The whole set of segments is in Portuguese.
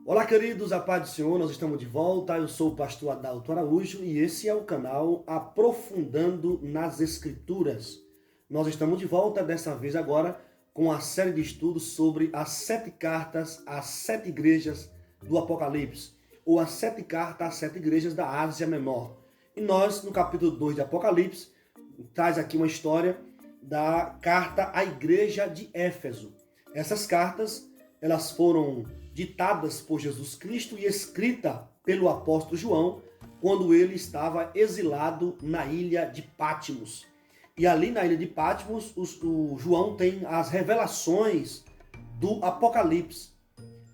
Olá, queridos, a paz do Senhor, nós estamos de volta. Eu sou o pastor Adalto Araújo e esse é o canal Aprofundando nas Escrituras. Nós estamos de volta, dessa vez agora, com a série de estudos sobre as 7 cartas às 7 igrejas do Apocalipse, ou as 7 cartas às 7 igrejas da Ásia Menor. E nós, no capítulo 2 de Apocalipse, traz aqui uma história da carta à igreja de Éfeso. Essas cartas, elas foram ditadas por Jesus Cristo e escrita pelo apóstolo João quando ele estava exilado na ilha de Patmos. E ali na ilha de Patmos, o João tem as revelações do Apocalipse,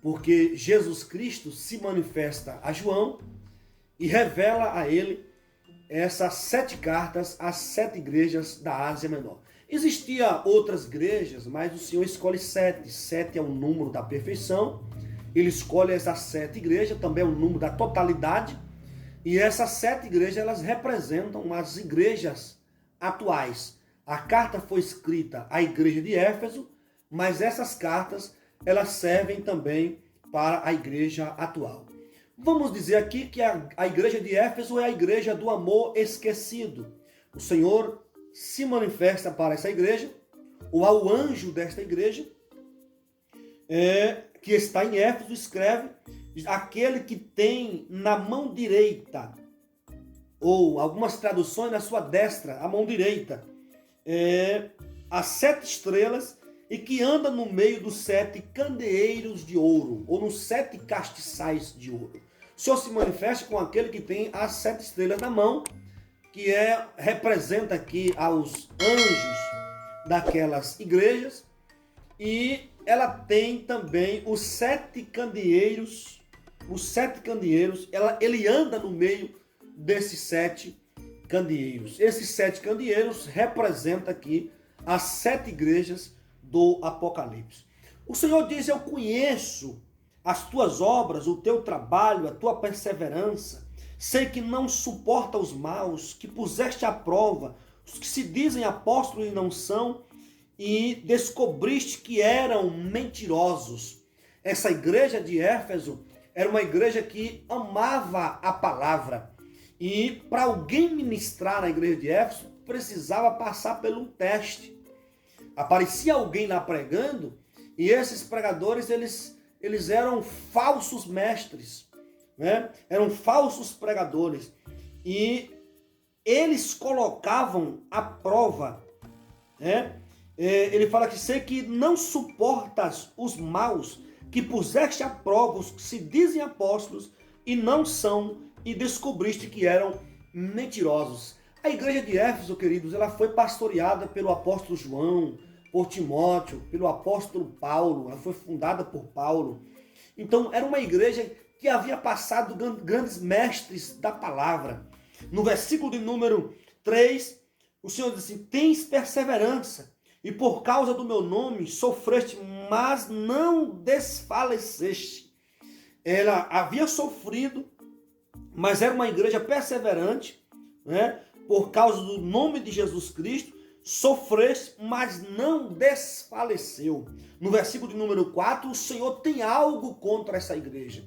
porque Jesus Cristo se manifesta a João e revela a ele essas 7 cartas às 7 igrejas da Ásia Menor. Existiam outras igrejas, mas o Senhor escolhe 7. 7 é o número da perfeição. Ele escolhe essas 7 igrejas, também é o número da totalidade. E essas 7 igrejas, elas representam as igrejas atuais. A carta foi escrita à igreja de Éfeso, mas essas cartas, elas servem também para a igreja atual. Vamos dizer aqui que a igreja de Éfeso é a igreja do amor esquecido. O Senhor se manifesta para essa igreja, ou ao anjo desta igreja, que está em Éfeso, escreve: aquele que tem na mão direita, ou algumas traduções na sua destra, a mão direita, as 7 estrelas, e que anda no meio dos 7 candeeiros de ouro, ou nos 7 castiçais de ouro. O Senhor se manifesta com aquele que tem as 7 estrelas na mão, que representa aqui aos anjos daquelas igrejas, e ela tem também os 7 candeeiros. Os 7 candeeiros, ele anda no meio desses 7 candeeiros. Esses 7 candeeiros representam aqui as 7 igrejas do Apocalipse. O Senhor diz: eu conheço as tuas obras, o teu trabalho, a tua perseverança. Sei que não suporta os maus, que puseste à prova os que se dizem apóstolos e não são, e descobriste que eram mentirosos. Essa igreja de Éfeso era uma igreja que amava a palavra. E para alguém ministrar na igreja de Éfeso, precisava passar por um teste. Aparecia alguém lá pregando, e esses pregadores, eles eram falsos mestres, né? Eram falsos pregadores, e eles colocavam à prova, né? Ele fala que sei que não suportas os maus, que puseste à prova os que se dizem apóstolos e não são, e descobriste que eram mentirosos. A igreja de Éfeso, queridos, ela foi pastoreada pelo apóstolo João, por Timóteo, pelo apóstolo Paulo. Ela foi fundada por Paulo. Então, era uma igreja que havia passado grandes mestres da palavra. No versículo de número 3, o Senhor diz assim: tens perseverança, e por causa do meu nome sofreste, mas não desfaleceste. Ela havia sofrido, mas era uma igreja perseverante, né? Por causa do nome de Jesus Cristo, sofreste, mas não desfaleceu. No versículo de número 4, o Senhor tem algo contra essa igreja.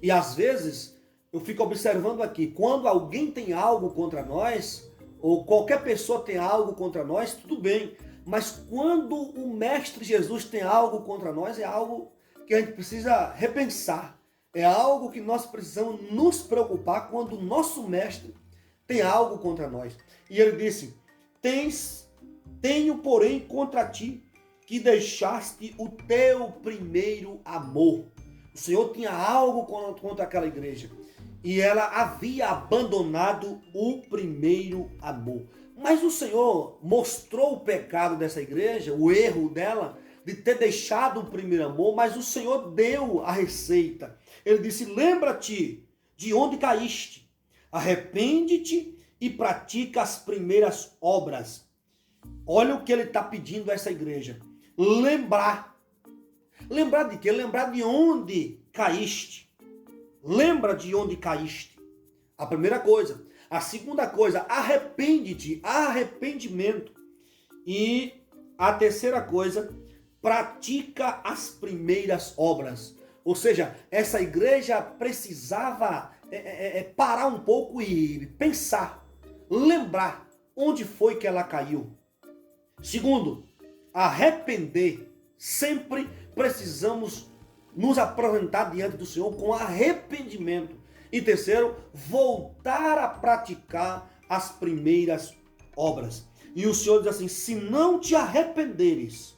E às vezes, eu fico observando aqui, quando alguém tem algo contra nós, ou qualquer pessoa tem algo contra nós, tudo bem. Mas quando o Mestre Jesus tem algo contra nós, é algo que a gente precisa repensar. É algo que nós precisamos nos preocupar quando o nosso Mestre tem algo contra nós. E ele disse: tenho, porém, contra ti, que deixaste o teu primeiro amor. O Senhor tinha algo contra aquela igreja, e ela havia abandonado o primeiro amor. Mas o Senhor mostrou o pecado dessa igreja, o erro dela, de ter deixado o primeiro amor, mas o Senhor deu a receita. Ele disse: lembra-te de onde caíste, arrepende-te e pratica as primeiras obras. Olha o que ele está pedindo a essa igreja: lembrar. Lembrar de quê? Lembrar de onde caíste. Lembra de onde caíste. A primeira coisa. A segunda coisa, arrepende-te, arrependimento. E a terceira coisa, pratica as primeiras obras. Ou seja, essa igreja precisava parar um pouco e pensar, lembrar onde foi que ela caiu. Segundo, arrepender. Sempre precisamos nos apresentar diante do Senhor com arrependimento. E terceiro, voltar a praticar as primeiras obras. E o Senhor diz assim: se não te arrependeres,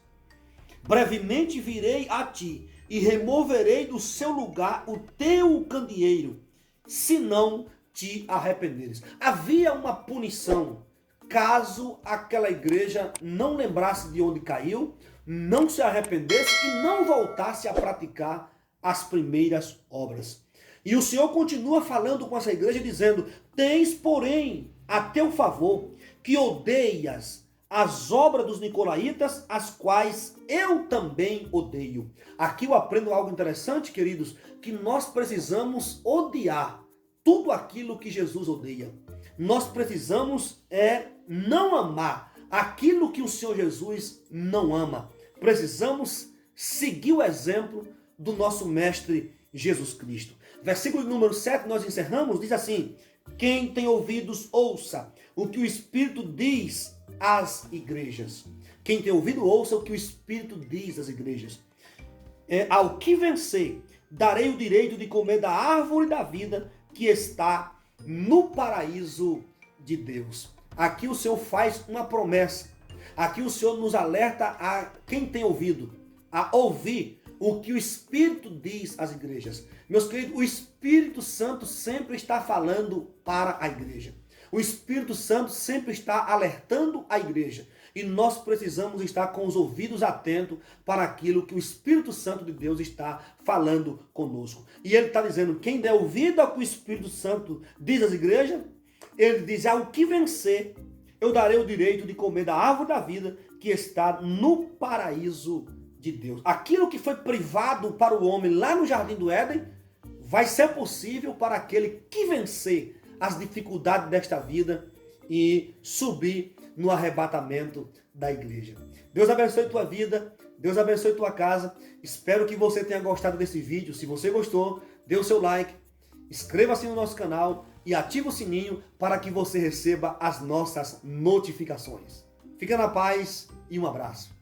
brevemente virei a ti e removerei do seu lugar o teu candeeiro, se não te arrependeres. Havia uma punição caso aquela igreja não lembrasse de onde caiu, não se arrependesse e não voltasse a praticar as primeiras obras. E o Senhor continua falando com essa igreja dizendo: tens, porém, a teu favor que odeias as obras dos nicolaítas, as quais eu também odeio. Aqui eu aprendo algo interessante, queridos, que nós precisamos odiar tudo aquilo que Jesus odeia. Nós precisamos não amar aquilo que o Senhor Jesus não ama. Precisamos seguir o exemplo do nosso mestre Jesus Cristo. Versículo número 7, nós encerramos, diz assim: quem tem ouvidos, ouça o que o Espírito diz às igrejas. Quem tem ouvido, ouça o que o Espírito diz às igrejas. Ao que vencer, darei o direito de comer da árvore da vida que está no paraíso de Deus. Aqui o Senhor faz uma promessa. Aqui o Senhor nos alerta a quem tem ouvido, a ouvir o que o Espírito diz às igrejas. Meus queridos, o Espírito Santo sempre está falando para a igreja. O Espírito Santo sempre está alertando a igreja. E nós precisamos estar com os ouvidos atentos para aquilo que o Espírito Santo de Deus está falando conosco. E ele está dizendo: quem der ouvido ao que o Espírito Santo diz às igrejas, ele diz: ao que vencer, eu darei o direito de comer da árvore da vida que está no paraíso de Deus. Aquilo que foi privado para o homem lá no Jardim do Éden, vai ser possível para aquele que vencer as dificuldades desta vida e subir no arrebatamento da igreja. Deus abençoe tua vida, Deus abençoe tua casa. Espero que você tenha gostado desse vídeo. Se você gostou, dê o seu like, inscreva-se no nosso canal e ative o sininho para que você receba as nossas notificações. Fica na paz e um abraço.